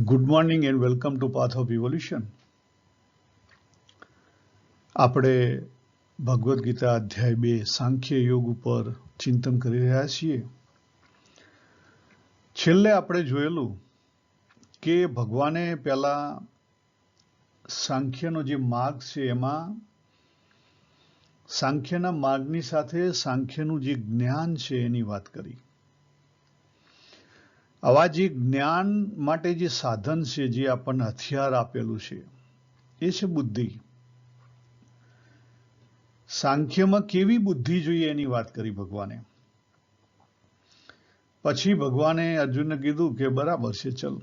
Good morning and welcome to Path of Evolution. આપણે ભગવદ્ ગીતા અધ્યાય 2 સાંખ્ય યોગ ઉપર ચિંતન કરી રહ્યા છીએ. છેલ્લે આપણે જોયેલું કે ભગવાને પહેલા સાંખ્યનો જે માર્ગ છે એમાં સાંખ્યના માર્ગની સાથે સાંખ્યનું જે જ્ઞાન છે એની વાત કરી. આવા જે જ્ઞાન માટે જે સાધન છે, જે આપણને હથિયાર આપેલું છે, એ છે બુદ્ધિ. સાંખ્યમાં કેવી બુદ્ધિ જોઈએ એની વાત કરી ભગવાને. પછી ભગવાને અર્જુનને કીધું કે બરાબર છે, ચલ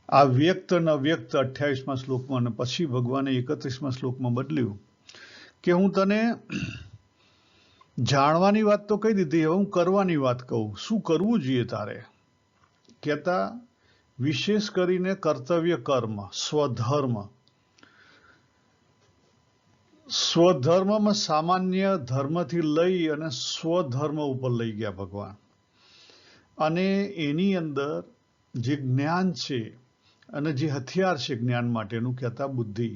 આ વ્યક્ત ન વ્યક્ત 28મા શ્લોકમાં, અને પછી ભગવાને 31મા શ્લોકમાં બદલ્યું કે હું તને જાણવાની વાત તો કહી દીધી, હવે હું કરવાની વાત કહું. શું કરવું જોઈએ તારે? કહેતા વિશેષ કરીને કર્તવ્ય કર્મ, સ્વધર્મ. સ્વધર્મમાં સામાન્ય ધર્મથી લઈ અને સ્વધર્મ ઉપર લઈ ગયા ભગવાન. અને એની અંદર જે જ્ઞાન છે અને જે હથિયાર છે જ્ઞાન માટેનું, કહેતા બુદ્ધિ.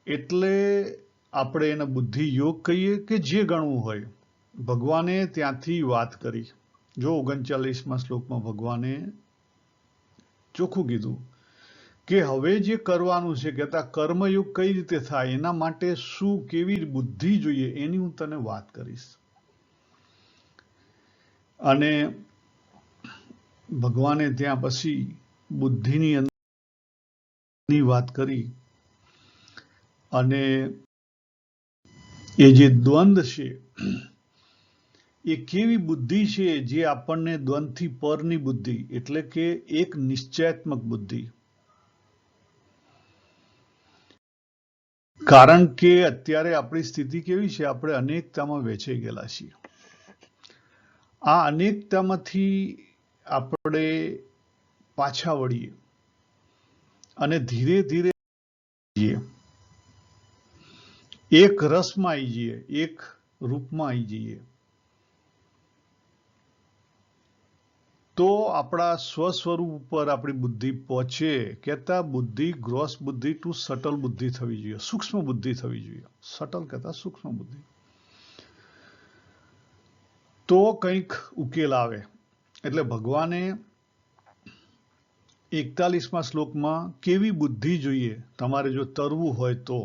એટલે આપણે એને બુદ્ધિ યોગ કહીએ કે જે ગણવું હોય. ભગવાને ત્યાંથી વાત કરી. જો 39મા શ્લોકમાં ભગવાને ચોખ્ખું કીધું કે હવે જે કરવાનું છે, કહેતા કર્મયુગ કઈ રીતે થાય, એના માટે શું કેવી બુદ્ધિ જોઈએ એની હું તને વાત કરીશ. અને ભગવાને ત્યાં પછી બુદ્ધિની અંદરની વાત કરી. અને એ જે દ્વંદ છે એ કેવી બુદ્ધિ છે, જે આપણને દ્વંદથી પરની બુદ્ધિ, એટલે કે એક નિશ્ચયાત્મક બુદ્ધિ. કારણ કે અત્યારે આપણી સ્થિતિ કેવી છે, આપણે અનેકતામાં વહેંચાઈ ગયેલા છીએ. આ અનેકતામાંથી આપણે પાછા વળીએ અને ધીરે ધીરે એક રસમાં આવી જઈએ, એક રૂપમાં આવી જઈએ, તો આપણા સ્વસ્વરૂપ ઉપર આપણી બુદ્ધિ પહોંચે. કહેતા બુદ્ધિ ગ્રોસ બુદ્ધિ ટુ સટલ બુદ્ધિ થવી જોઈએ, સૂક્ષ્મ બુદ્ધિ થવી જોઈએ. સટલ કહેતા સૂક્ષ્મ બુદ્ધિ. તો કંઈક ઉકેલ આવે. એટલે ભગવાને 41મા શ્લોકમાં કેવી બુદ્ધિ જોઈએ તમારે જો તરવું હોય તો.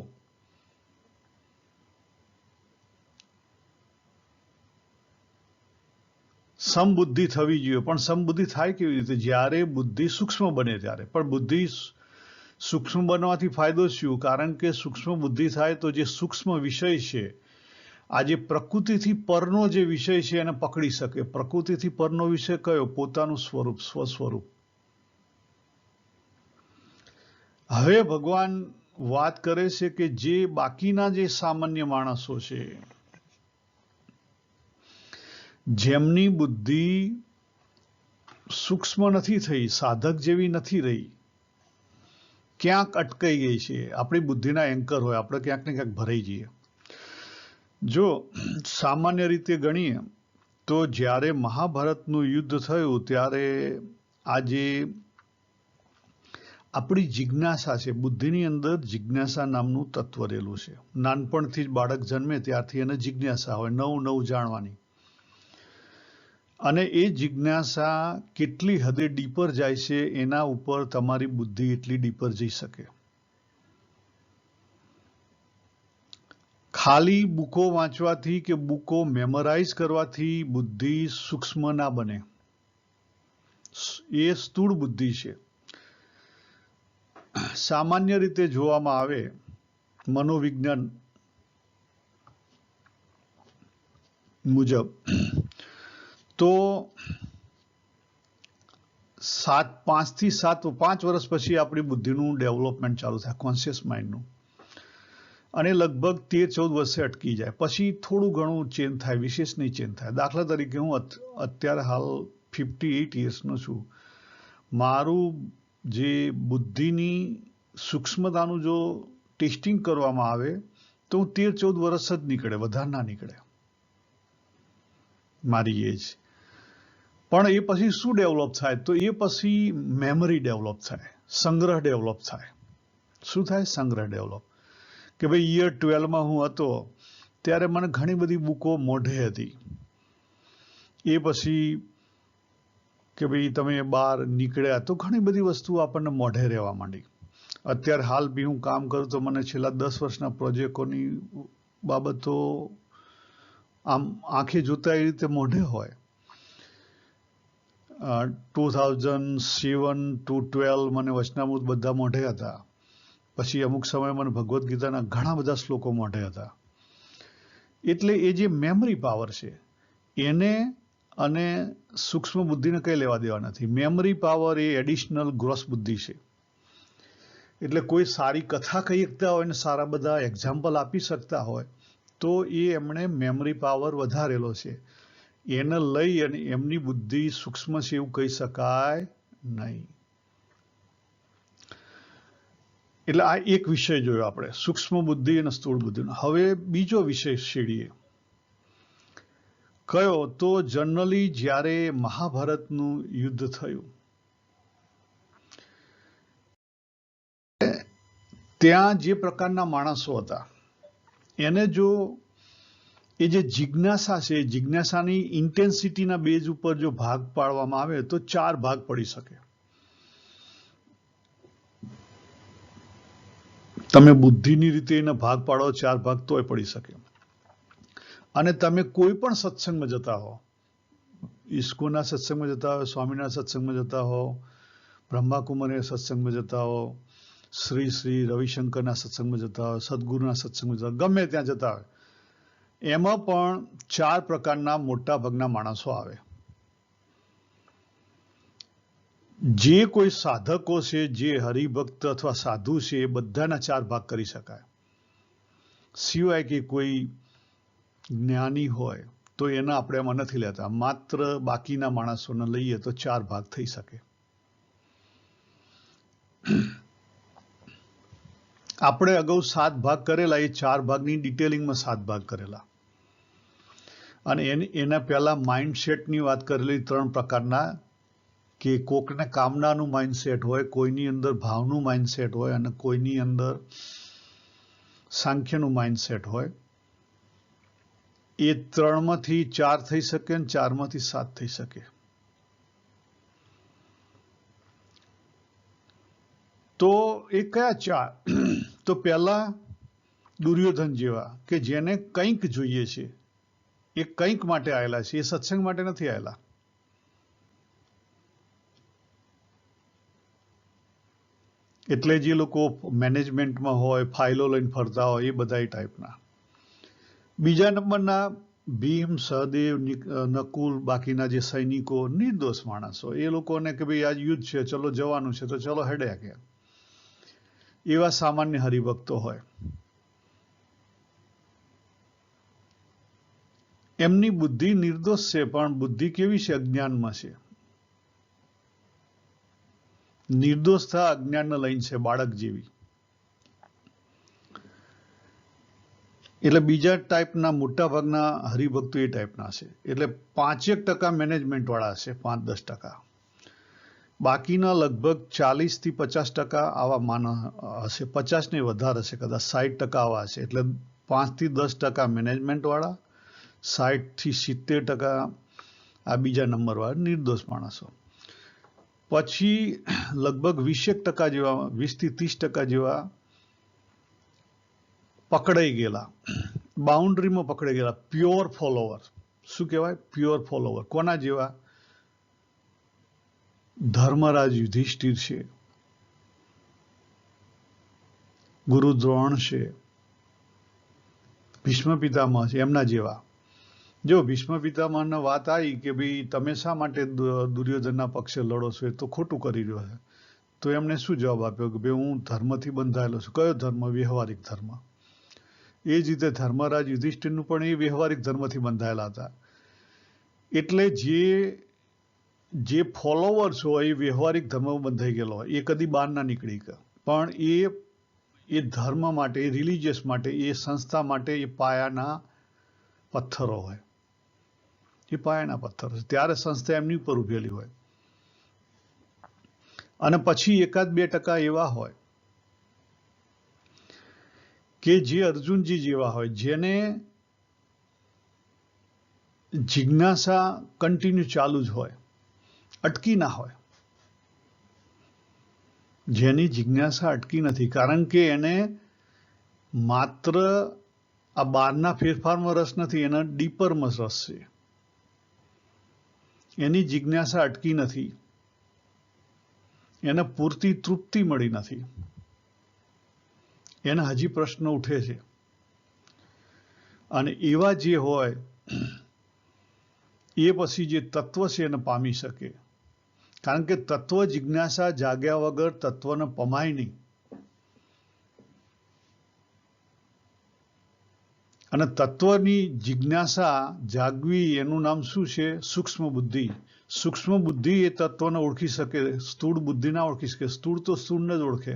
સમબુદ્ધિ થવી જોઈએ. પણ સમબુદ્ધિ થાય કેવી રીતે? જ્યારે બુદ્ધિ સૂક્ષ્મ બને ત્યારે. પણ બુદ્ધિ સૂક્ષ્મ બનવાથી ફાયદો શું? કારણ કે સૂક્ષ્મ બુદ્ધિ થાય તો જે સૂક્ષ્મ વિષય છે, આજે પ્રકૃતિથી પરનો જે વિષય છે એને પકડી શકે. પ્રકૃતિથી પરનો વિષય કયો? પોતાનું સ્વરૂપ, સ્વસ્વરૂપ. હવે ભગવાન વાત કરે છે કે જે બાકીના જે સામાન્ય માણસો છે, જેમની બુદ્ધિ સૂક્ષ્મ નથી થઈ, સાધક જેવી નથી રહી, ક્યાંક અટકાઈ ગઈ છે. આપણી બુદ્ધિના એન્કર હોય, આપણે ક્યાંક ને ક્યાંક ભરાઈ જઈએ. જો સામાન્ય રીતે ગણીએ તો જ્યારે મહાભારતનું યુદ્ધ થયું ત્યારે આજે આપણી જિજ્ઞાસા છે, બુદ્ધિની અંદર જિજ્ઞાસા નામનું તત્વ રહેલું છે. નાનપણથી જ બાળક જન્મે ત્યારથી એને જિજ્ઞાસા હોય, નવું નવું જાણવાની. અને એ જિજ્ઞાસા કેટલી હદે ડીપર જાય છે એના ઉપર તમારી બુદ્ધિ એટલી ડીપર જઈ શકે. ખાલી બુકો વાંચવાથી કે બુકો મેમરાઇઝ કરવાથી બુદ્ધિ સૂક્ષ્મ ના બને. એ સ્થૂળ બુદ્ધિ છે. સામાન્ય રીતે જોવામાં આવે મનોવિજ્ઞાન મુજબ તો 5 થી 5 વર્ષ પછી આપણી બુદ્ધિનું ડેવલપમેન્ટ ચાલુ થાય, કોન્શિયસ માઇન્ડનું. અને લગભગ 13-14 વર્ષે અટકી જાય. પછી થોડું ઘણું ચેન્જ થાય, વિશેષ નહીં ચેન્જ થાય. દાખલા તરીકે હું અત્યારે હાલ 58 યર્સનો છું. મારું જે બુદ્ધિની સૂક્ષ્મતાનું જો ટેસ્ટિંગ કરવામાં આવે તો 13-14 વર્ષ જ નીકળે, વધારે ના નીકળે મારી એજ. પણ એ પછી શું ડેવલપ થાય? તો એ પછી મેમરી ડેવલપ થાય, સંગ્રહ ડેવલપ થાય. શું થાય? સંગ્રહ ડેવલપ. કે ભાઈ યર 12માં હું હતો ત્યારે મને ઘણી બધી બુકો મોઢે હતી. એ પછી કે ભાઈ તમે બહાર નીકળ્યા તો ઘણી બધી વસ્તુ આપણને મોઢે રહેવા માંડી. અત્યારે હાલ બી હું કામ કરું તો મને છેલ્લા 10 વર્ષના પ્રોજેક્ટોની બાબતો આમ આંખે જોતા એ રીતે મોઢે હોય. 2007 to 12 મને વચનામૃત બધા મોઢે હતા. પછી અમુક સમયે મને ભગવદ્ ગીતાના ઘણા બધા શ્લોકો મોઢે હતા. એટલે એ જે મેમરી પાવર છે એને અને સૂક્ષ્મ બુદ્ધિને કંઈ લેવા દેવા નથી. મેમરી પાવર એ એડિશનલ ગ્રોસ બુદ્ધિ છે. એટલે કોઈ સારી કથા કહી શકતા હોય ને સારા બધા એક્ઝામ્પલ આપી શકતા હોય તો એ એમણે મેમરી પાવર વધારેલો છે. એને લઈ અને એમની બુદ્ધિ સૂક્ષ્મ છે એવું કહી શકાય નહીં. એટલે આ એક વિષય જોયો આપણે, સૂક્ષ્મ બુદ્ધિ અને સ્થૂળ બુદ્ધિનો. હવે બીજો વિષય શીડીએ કયો? તો જનરલી જ્યારે મહાભારતનું યુદ્ધ થયું ત્યાં જે પ્રકારના માણસો હતા એને જો એ જે જિજ્ઞાસા છે, જિજ્ઞાસાની ઇન્ટેન્સિટીના બેઝ ઉપર જો ભાગ પાડવામાં આવે તો 4 ભાગ પડી શકે. તમે બુદ્ધિની રીતે એના ભાગ પાડો 4 ભાગ તોય પડી શકે. અને તમે કોઈ પણ સત્સંગમાં જતા હો, ઇસ્કોનના સત્સંગમાં જતા હો, સ્વામીના સત્સંગમાં જતા હો, બ્રહ્માકુમારીના સત્સંગમાં જતા હો, શ્રી રવિશંકરના સત્સંગમાં જતા હોય, સદગુરુના સત્સંગમાં જતા હોય, ગમે ત્યાં જતા હોય, એમાં પણ 4 પ્રકારના મોટા ભાગના માણસો આવે. જે કોઈ સાધકો છે, જે હરિભક્ત અથવા સાધુ છે, એ બધાના 4 ભાગ કરી શકાય. સિવાય કે કોઈ જ્ઞાની હોય તો એના આપણે એમાં નથી લેતા. માત્ર બાકીના માણસોને લઈએ તો 4 ભાગ થઈ શકે. આપણે અગાઉ 7 ભાગ કરેલા, એ 4 ભાગની ડિટેલિંગમાં 7 ભાગ કરેલા. અને એના પહેલા માઇન્ડસેટની વાત કરેલી 3 પ્રકારના, કે કોકને કામનાનું માઇન્ડસેટ હોય, કોઈની અંદર ભાવનું માઇન્ડસેટ હોય અને કોઈની અંદર સાંખ્યનું માઇન્ડસેટ હોય. એ 3માંથી 4 થઈ શકે અને 4માંથી 7 થઈ શકે. તો એ કયા 4? તો પહેલા દુર્યોધન જેવા, કે જેને કંઈક જોઈએ છે, એ કંઈક માટે આવેલા છે, એ સત્સંગ માટે નથી આવેલા. એટલે જે લોકો મેનેજમેન્ટમાં હોય, ફાઇલો લઈને ફરતા હોય, એ બધા ટાઈપના. બીજા નંબરના ભીમ, સહદેવ, નકુલ, બાકીના જે સૈનિકો, નિર્દોષ માણસો. એ લોકોને કે ભાઈ આજ યુદ્ધ છે, ચલો જવાનું છે તો ચલો હેડ્યા કે એવા સામાન્ય હરિભક્તો હોય. એમની બુદ્ધિ નિર્દોષ છે, પણ બુદ્ધિ કેવી છે? અજ્ઞાનમાં છે. નિર્દોષતા અજ્ઞાનને લઈને છે, બાળક જેવી. એટલે બીજા ટાઈપના મોટા ભાગના હરિભક્તો એ ટાઈપના છે. એટલે 5% મેનેજમેન્ટ વાળા છે, 5-10%. બાકીના લગભગ 40 થી 50% આવા માનસ હશે. 50 ને વધારે હશે, કદાચ 60% આવા હશે. એટલે 5 થી 10% મેનેજમેન્ટ વાળા, 60 થી 70% આ બીજા નંબર વાળા નિર્દોષ માણસો. પછી લગભગ 20% જેવા, 20 થી 30% જેવા પકડાઈ ગયેલા, બાઉન્ડ્રીમાં પકડાઈ ગયેલા, પ્યોર ફોલોવર. શું કહેવાય? Pure follower. કોના જેવા? ધર્મરાજ યુધિષ્ઠિર છે, ગુરુ દ્રોણ છે, ભીષ્મ પિતામહ છે, એમના જેવા. જો ભીષ્મ પિતામહની વાત આવી કે ભાઈ તમે શા માટે દુર્યોધનના પક્ષે લડો છો, એ તો ખોટું કરી રહ્યો છે. તો એમણે શું જવાબ આપ્યો? કે ભાઈ હું ધર્મથી બંધાયેલો છું. કયો ધર્મ? વ્યવહારિક ધર્મ. એ જ રીતે ધર્મરાજ યુધિષ્ઠિરનું પણ એ વ્યવહારિક ધર્મથી બંધાયેલા હતા. એટલે જે ફોલોવર્સ હોય એ વ્યવહારિક ધર્મમાં બંધાઈ ગયેલો હોય, એ કદી બહાર ના નીકળી ગયા. પણ એ ધર્મ માટે, એ રિલિજિયસ માટે, એ સંસ્થા માટે એ પાયાના પથ્થરો હોય. એ પાયાના પથ્થર છે. ત્યારે સંસ્થા એમની ઉપર ઉભેલી હોય અને પછી 1-2% એવા હોય કે જે અર્જુનજી જેવા હોય, જેને જિજ્ઞાસા કન્ટિન્યુ ચાલુ જ હોય, અટકી ના હોય, જેની જિજ્ઞાસા અટકી નથી, કારણ કે એને માત્ર આ બહારના ફેરફારમાં રસ નથી, એના ડીપરમાં રસ છે. એની જિજ્ઞાસા અટકી નથી, એને પૂરતી તૃપ્તિ મળી નથી, એને હજી પ્રશ્ન ઉઠે છે. અને એવા જે હોય એ પછી જે તત્વ છે એને પામી શકે, કારણ કે તત્વ જિજ્ઞાસા જાગ્યા વગર તત્વને પમાય નહીં. અને તત્વની જિજ્ઞાસા જાગવી એનું નામ શું છે? સૂક્ષ્મ બુદ્ધિ. સૂક્ષ્મ બુદ્ધિ એ તત્વને ઓળખી શકે, સ્થૂળ બુદ્ધિ ના ઓળખી શકે. સ્થૂળ તો સ્થૂળને જ ઓળખે.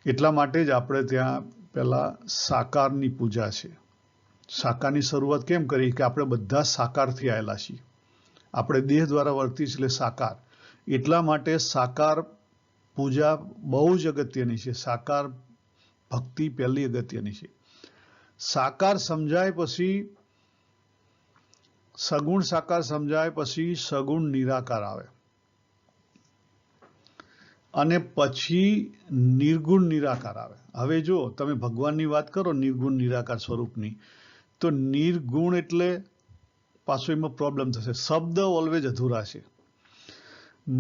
એટલા માટે જ આપણે ત્યાં પહેલા સાકારની પૂજા છે. સાકારની શરૂઆત કેમ કરી? કે આપણે બધા સાકારથી આવેલા છીએ. આપણે દેહ દ્વારા વર્તી એટલે સાકાર. એટલા માટે સાકાર પૂજા બહુ જ અગત્યની છે. સાકાર ભક્તિ પહેલી અગત્યની છે. સાકાર સમજાય પછી સગુણ સાકાર સમજાય પછી સગુણ નિરાકાર આવે, અને પછી નિર્ગુણ નિરાકાર આવે. હવે જો તમે ભગવાનની વાત કરો નિર્ગુણ નિરાકાર સ્વરૂપની, તો નિર્ગુણ એટલે પાછો એમાં પ્રોબ્લેમ થશે. શબ્દ ઓલવેજ અધૂરા છે.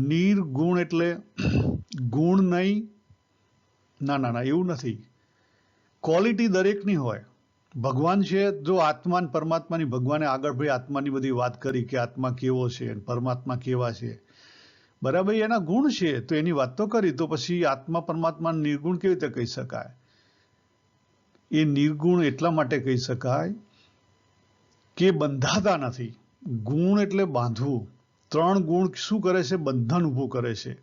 નિર્ગુણ એટલે ગુણ નહીં, ના એવું નથી. ક્વોલિટી દરેકની હોય. ભગવાન છે, જો આત્મા ને પરમાત્માની, ભગવાને આગળ ભાઈ આત્માની બધી વાત કરી કે આત્મા કેવો છે, પરમાત્મા કેવા છે, બરાબર, એના ગુણ છે તો એની વાત તો કરી. તો પછી આત્મા પરમાત્મા નિર્ગુણ કેવી રીતે કહી શકાય? એ નિર્ગુણ એટલા માટે કહી શકાય કે બંધાતા નથી. ગુણ એટલે બાંધવું. 3 ગુણ શું કરે છે? બંધન ઊભું કરે છે.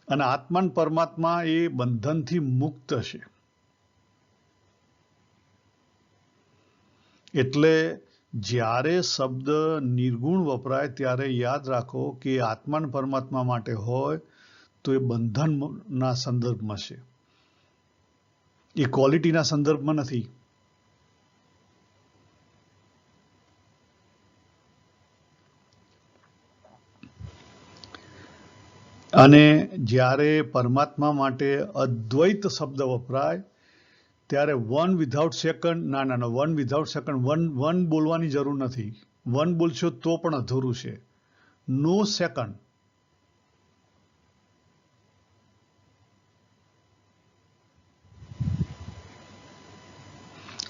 અને આત્મા ને પરમાત્મા એ બંધનથી મુક્ત છે. એટલે જ્યારે શબ્દ નિર્ગુણ વપરાય ત્યારે યાદ રાખો કે આત્મા ને પરમાત્મા માટે હોય તો એ બંધનના સંદર્ભમાં છે, એ ક્વોલિટીના સંદર્ભમાં નથી. અને જ્યારે પરમાત્મા માટે અદ્વૈત શબ્દ વપરાય ત્યારે વન વિધાઉટ સેકન્ડ, ના વન વિધાઉટ સેકન્ડ, વન બોલવાની જરૂર નથી. વન બોલશો તો પણ અધૂરું છે. નો સેકન્ડ.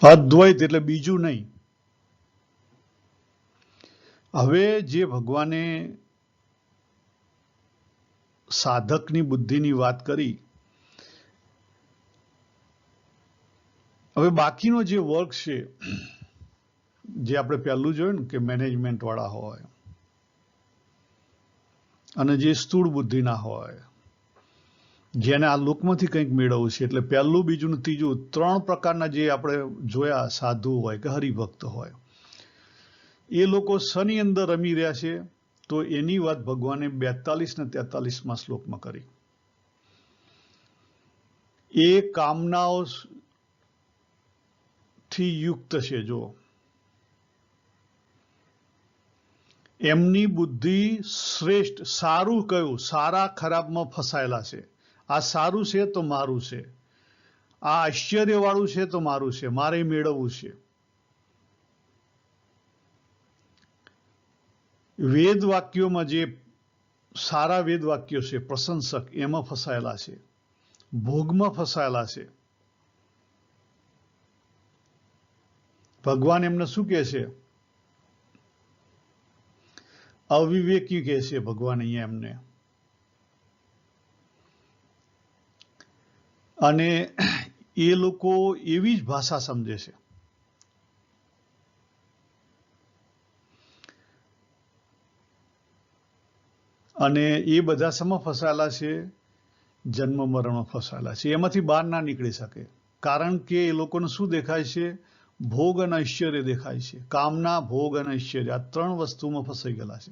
અદ્વૈત એટલે બીજું નહીં. હવે જે ભગવાને સાધકની બુદ્ધિની વાત કરી, હવે બાકીનો જે વર્ક છે, જે આપણે પહેલું જોયું ને કે મેનેજમેન્ટ વાળા હોય અને જે સ્થૂળ બુદ્ધિના હોય, જેને આ લોકમાંથી કંઈક મેળવવું છે, એટલે પહેલું, બીજું ને ત્રીજું 3 પ્રકારના જે આપણે જોયા, સાધુ હોય કે હરિભક્ત હોય, એ લોકો શની અંદર રમી રહ્યા છે. તો એની વાત ભગવાને 42 ને 43માં શ્લોકમાં કરી. એ કામનાઓ થી યુક્ત છે. જો એમની બુદ્ધિ શ્રેષ્ઠ, સારું કયું? સારા ખરાબમાં ફસાયેલા છે. આ સારું છે તો મારું છે, આ આશ્ચર્ય વાળું છે તો મારું છે, મારે મેળવવું છે. વેદ વાક્યોમાં જે સારા વેદ વાક્યો છે, પ્રશંસક, એમાં ફસાયેલા છે, ભોગમાં ફસાયેલા છે. ભગવાન એમને શું કહે છે? અવિવેકી કહે છે ભગવાન અહીંયા એમને. અને એ લોકો એવી જ ભાષા સમજે છે. અને એ બધા શેમાં ફસાયેલા છે? જન્મ મરણમાં ફસાયેલા છે. એમાંથી બહાર ના નીકળી શકે, કારણ કે એ લોકોને શું દેખાય છે? ભોગ અને ઐશ્વર્ય દેખાય છે. કામના, ભોગ અને ઐશ્વર્ય આ ત્રણ વસ્તુમાં ફસાઈ ગયેલા છે.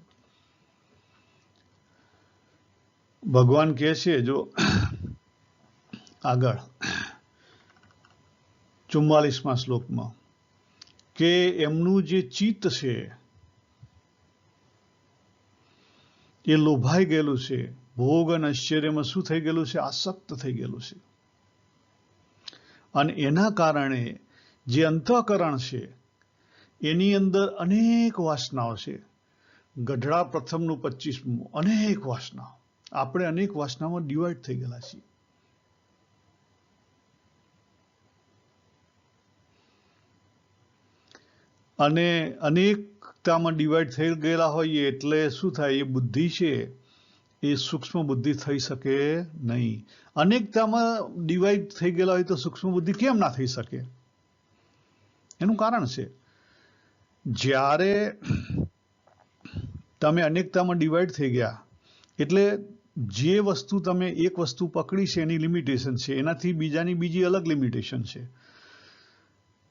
ભગવાન કહે છે જો આગળ 44મા શ્લોકમાં કે એમનું જે ચિત્ત છે એ લોભાઈ ગયેલું છે, ભોગ અને ઐશ્વર્યમાં શું થઈ ગયેલું છે? આસક્ત થઈ ગયેલું છે. અને એના કારણે જે અંતઃકરણ છે એની અંદર અનેક વાસનાઓ છે. ગઢડા પ્રથમનું 25મું, અનેક વાસનાઓ. આપણે અનેક વાસનામાં ડિવાઈડ થઈ ગયેલા છીએ. અને અનેકતામાં ડિવાઈડ થઈ ગયેલા હોઈએ એટલે શું થાય? એ બુદ્ધિ છે એ સૂક્ષ્મ બુદ્ધિ થઈ શકે નહીં. અનેકતામાં ડિવાઈડ થઈ ગયેલા હોય તો સૂક્ષ્મ બુદ્ધિ કેમ ના થઈ શકે? એનું કારણ છે જ્યારે તમે અનેકતામાં ડિવાઈડ થઈ ગયા એટલે જે વસ્તુ તમે એક વસ્તુ પકડી છે એની લિમિટેશન છે, એનાથી બીજી અલગ લિમિટેશન છે.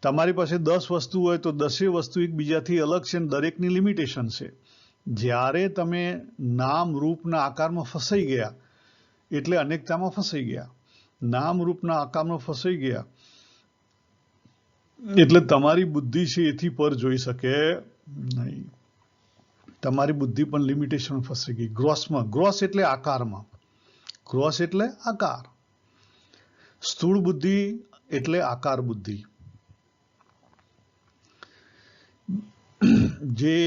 તમારી પાસે 10 વસ્તુ હોય તો 10 વસ્તુ એકબીજાથી અલગ છે અને દરેકની લિમિટેશન છે. જ્યારે તમે નામ રૂપના આકારમાં ફસાઈ ગયા એટલે અનેકતામાં ફસાઈ ગયા. નામ રૂપના આકારમાં ફસાઈ ગયા એટલે તમારી બુદ્ધિ છે એથી પર જોઈ શકે નહીં. તમારી બુદ્ધિ પણ લિમિટેશન ફસાઈ ગઈ. ગ્રોસમાં, ગ્રોસ એટલે આકારમાં, ગ્રોસ એટલે આકાર. સ્થૂળ બુદ્ધિ એટલે આકાર બુદ્ધિ. જે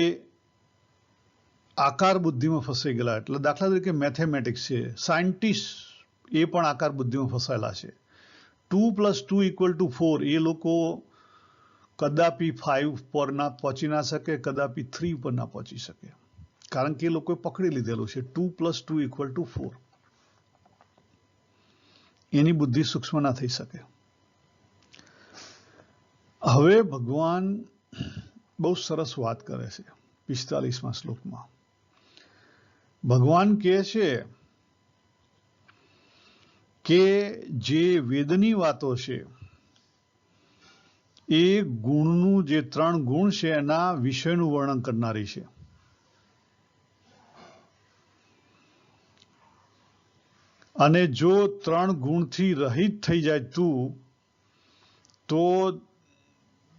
આકાર બુદ્ધિમાં ફસાઈ ગયેલા, એટલે દાખલા તરીકે મેથેમેટિક્સ છે, સાયન્ટિસ્ટ એ પણ આકાર બુદ્ધિમાં ફસાયેલા છે. 2 + 2 = 4 એ લોકો કદાપી 5 પર ના પહોંચી ના શકે, કદાપી 3 પર ના પહોંચી શકે, કારણ કે એ લોકોએ પકડી લીધેલું છે 2 + 2 = 4. એની બુદ્ધિ સૂક્ષ્મ ના થઈ શકે. હવે ભગવાન બહુ સરસ વાત કરે છે 45મા શ્લોકમાં. ભગવાન કહે છે કે જે વેદની વાતો છે એ ગુણનું, જે 3 ગુણ છે એના વિષયનું વર્ણન કરનારી છે. અને જો 3 ગુણથી રહિત થઈ જાય તું, તો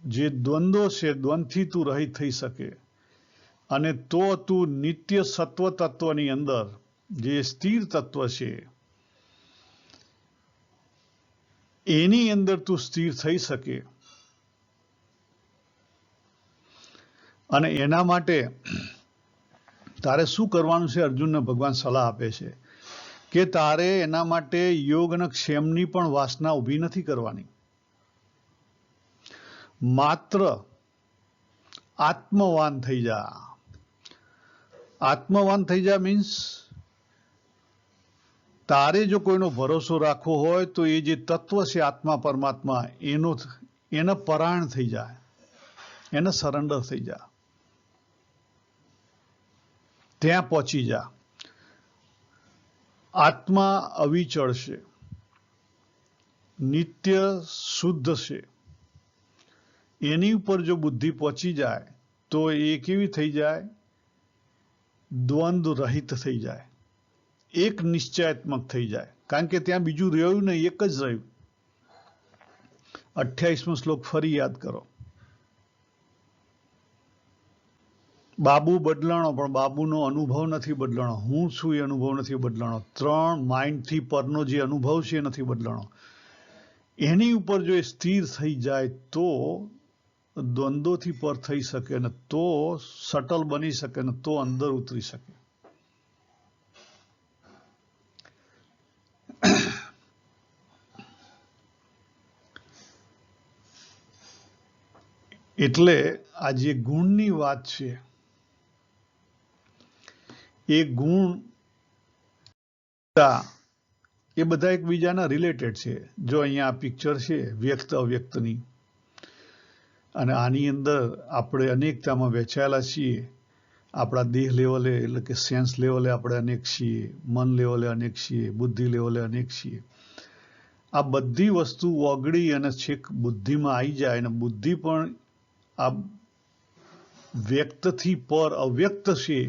જે દ્વંદ્વો છે, દ્વંદથી તું રહિત થઈ શકે. અને તો તું નિત્ય સત્વ તત્વની અંદર જે સ્થિર તત્વ છે એની અંદર તું સ્થિર થઈ શકે. અને એના માટે તારે શું કરવાનું છે? અર્જુનને ભગવાન સલાહ આપે છે કે તારે એના માટે યોગ અને ક્ષેમની પણ વાસના ઊભી નથી કરવાની. માત્ર આત્મવાન થઈ જા. આત્મવાન થઈ જા મીન્સ તારે જો કોઈનો ભરોસો રાખવો હોય તો એ જે તત્વ છે આત્મા પરમાત્મા એને પરાયણ થઈ જાય, એને સરેન્ડર થઈ જા, ત્યાં પહોંચી જા. આત્મા અવિચળ છે, નિત્ય શુદ્ધ છે. એની ઉપર જો બુદ્ધિ પહોંચી જાય તો એ કેવી થઈ જાય? દ્વંદ્વ રહિત થઈ જાય, એક નિશ્ચયાત્મક થઈ જાય, કારણ કે ત્યાં બીજું રહ્યું નહીં, એક જ રહ્યું. 28મો શ્લોક ફરી યાદ કરો. બાબુ બદલાણો પણ બાબુનો અનુભવ નથી બદલાણો. હું છું એ અનુભવ નથી બદલાણો. 3 માઇન્ડથી પરનો જે અનુભવ છે એ નથી બદલાણો. એની ઉપર જો એ સ્થિર થઈ જાય તો દ્વંદ્વોથી પર થઈ શકે, ને તો સટલ બની શકે, ને તો અંદર ઉતરી શકે. એટલે આ જે ગુણની વાત છે એ ગુણ એ બધા એકબીજાના રિલેટેડ છે. જો અહીંયા આ પિક્ચર છે વ્યક્ત અવ્યક્તની, અને આની અંદર આપણે અનેકતામાં વહેંચાયેલા છીએ. આપણા દેહ લેવલે એટલે કે સેન્સ લેવલે આપણે અનેક છીએ, મન લેવલે અનેક છીએ, બુદ્ધિ લેવલે અનેક છીએ. આ બધી વસ્તુ ઓગળી અને છેક બુદ્ધિમાં આવી જાય અને બુદ્ધિ પણ આ વ્યક્તથી પર અવ્યક્ત છે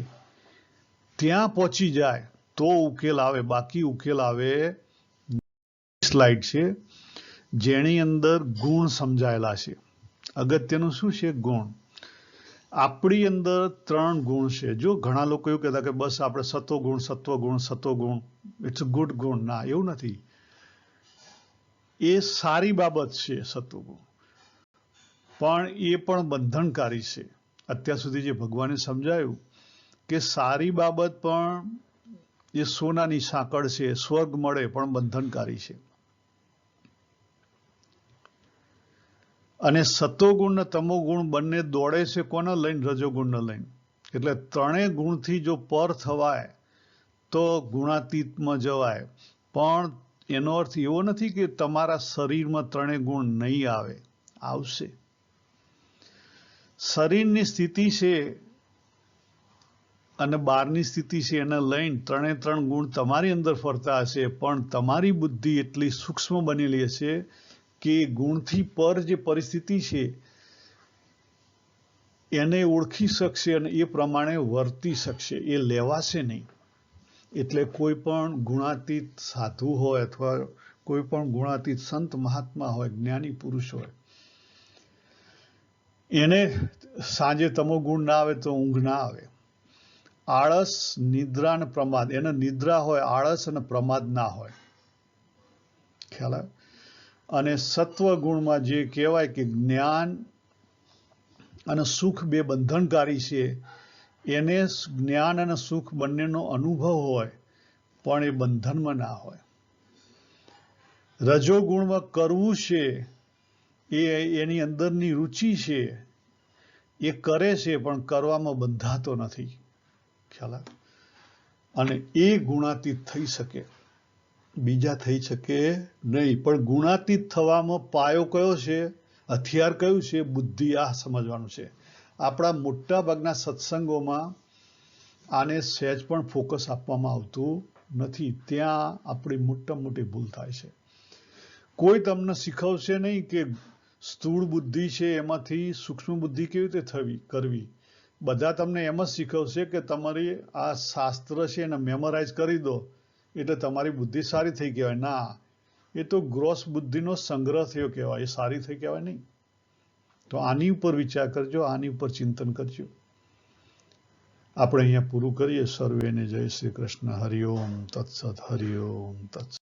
ત્યાં પહોંચી જાય તો ઉકેલ આવે, બાકી ઉકેલ આવે. સ્લાઇડ છે જેની અંદર ગુણ સમજાયેલા છે. અગત્યનું શું છે? ગુણ. આપણી અંદર 3 ગુણ છે. જો ઘણા લોકો એવું કહેતા કે બસ આપણે સત્વગુણ, સત્વગુણ, સત્વગુણ, ઇટ્સ અ ગુડ ગુણ. ના, એવું નથી. એ સારી બાબત છે સત્વગુણ, પણ એ પણ બંધનકારી છે. અત્યાર સુધી જે ભગવાને સમજાયું કે સારી બાબત પણ એ સોનાની સાંકળ છે, સ્વર્ગ મળે પણ બંધનકારી છે. અને સત્વગુણ ને તમોગુણ બંને દોડે છે કોને લઈને? રજોગુણને લઈને. એટલે 3 ગુણથી જો પર થવાય તો ગુણાતીતમાં જવાય. પણ એનો અર્થ એવો નથી કે તમારા શરીરમાં 3 ગુણ નહીં આવે, આવશે. શરીરની સ્થિતિ છે અને બહારની સ્થિતિ છે એને લઈને 3 ગુણ તમારી અંદર ફરતા હશે, પણ તમારી બુદ્ધિ એટલી સૂક્ષ્મ બનેલી હશે કે ગુણથી પર જે પરિસ્થિતિ છે એને ઓળખી શકશે અને એ પ્રમાણે વર્તી શકશે. એ લેવાશે નહીં. એટલે કોઈ પણ ગુણાતીત સાધુ હોય અથવા કોઈ પણ ગુણાતીત સંત મહાત્મા હોય, જ્ઞાની પુરુષ હોય, એને સાંજે તમો ગુણ ના આવે તો ઊંઘ ના આવે. આળસ, નિદ્રા અને પ્રમાદ. એને નિદ્રા હોય, આળસ અને પ્રમાદ ના હોય. ખ્યાલ આવે? અને સત્વ ગુણમાં જે કહેવાય કે જ્ઞાન અને સુખ બે બંધનકારી છે, એને જ્ઞાન અને સુખ બંનેનો અનુભવ હોય પણ એ બંધનમાં ના હોય. રજોગુણમાં કરવું છે, એની અંદરની રુચિ છે, એ કરે છે પણ કરવામાં બંધાતો નથી. ખ્યાલ આવે? અને એ ગુણાતીત થઈ શકે, બીજા થઈ શકે નહીં. પણ ગુણાતીત થવામાં પાયો કયો છે? હથિયાર કયું છે? બુદ્ધિ. આ સમજવાનું છે. આપણા મોટા ભાગના સત્સંગોમાં આને સહેજ પણ ફોકસ આપવામાં આવતું નથી. ત્યાં આપણી મોટી ભૂલ થાય છે. કોઈ તમને શીખવશે નહીં કે સ્થૂળ બુદ્ધિ છે એમાંથી સૂક્ષ્મ બુદ્ધિ કેવી રીતે કરવી. બધા તમને એમ જ શીખવશે કે તમારી આ શાસ્ત્ર છે એને મેમોરાઇઝ કરી દો એટલે તમારી બુદ્ધિ સારી થઈ કહેવાય. ના, એ તો ગ્રોસ બુદ્ધિનો સંગ્રહ થયો કહેવાય, એ સારી થઈ કહેવાય નહીં. તો આની ઉપર વિચાર કરજો, આની ઉપર ચિંતન કરજો. આપણે અહીંયા પૂરું કરીએ. સર્વેને જય શ્રી કૃષ્ણ. હરિઓમ તત્સત. હરિઓમ તત્સત.